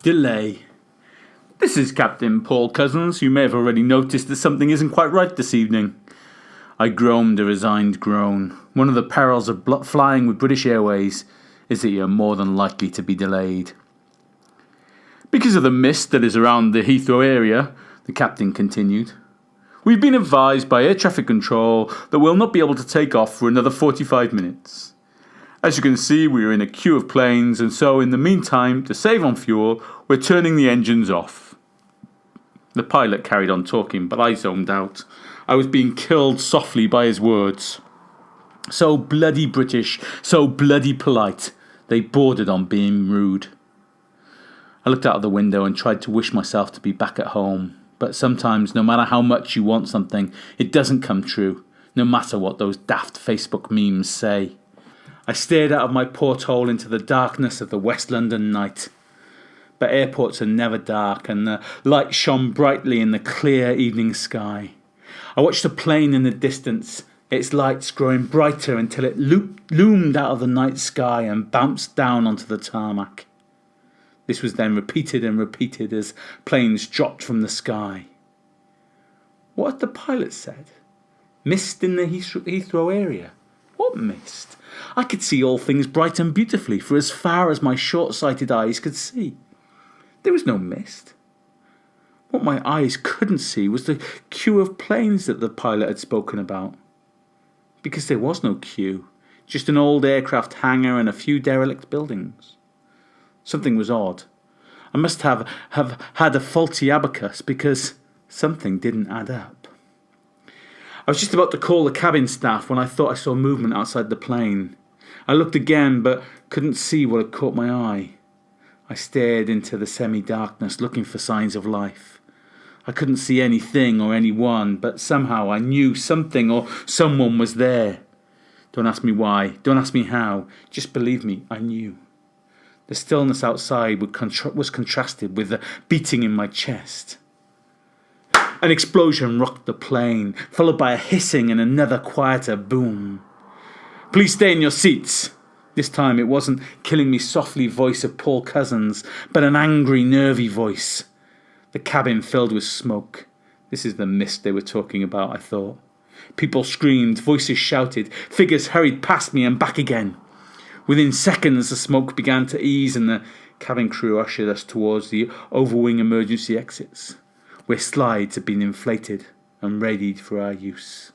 Delay. This is Captain Paul Cousins. You may have already noticed that something isn't quite right this evening. I groaned a resigned groan. One of the perils of flying with British Airways is that you're more than likely to be delayed. Because of the mist that is around the Heathrow area, the captain continued, we've been advised by air traffic control that we'll not be able to take off for another 45 minutes. As you can see, we are in a queue of planes, and so in the meantime, to save on fuel, we're turning the engines off. The pilot carried on talking, but I zoned out. I was being killed softly by his words. So bloody British, so bloody polite, they bordered on being rude. I looked out of the window and tried to wish myself to be back at home. But sometimes, no matter how much you want something, it doesn't come true, no matter what those daft Facebook memes say. I stared out of my porthole into the darkness of the West London night. But airports are never dark, and the light shone brightly in the clear evening sky. I watched a plane in the distance, its lights growing brighter until it loomed out of the night sky and bounced down onto the tarmac. This was then repeated and repeated as planes dropped from the sky. What had the pilot said? Mist in the Heathrow area. What mist? I could see all things bright and beautifully for as far as my short-sighted eyes could see. There was no mist. What my eyes couldn't see was the queue of planes that the pilot had spoken about. Because there was no queue, just an old aircraft hangar and a few derelict buildings. Something was odd. I must have had a faulty abacus because something didn't add up. I was just about to call the cabin staff when I thought I saw movement outside the plane. I looked again but couldn't see what had caught my eye. I stared into the semi-darkness looking for signs of life. I couldn't see anything or anyone, but somehow I knew something or someone was there. Don't ask me why, don't ask me how, just believe me, I knew. The stillness outside was contrasted with the beating in my chest. An explosion rocked the plane, followed by a hissing and another quieter boom. Please stay in your seats. This time it wasn't killing me softly voice of Paul Cousins, but an angry, nervy voice. The cabin filled with smoke. This is the mist they were talking about, I thought. People screamed, voices shouted, figures hurried past me and back again. Within seconds the smoke began to ease and the cabin crew ushered us towards the overwing emergency exits, where slides had been inflated and readied for our use.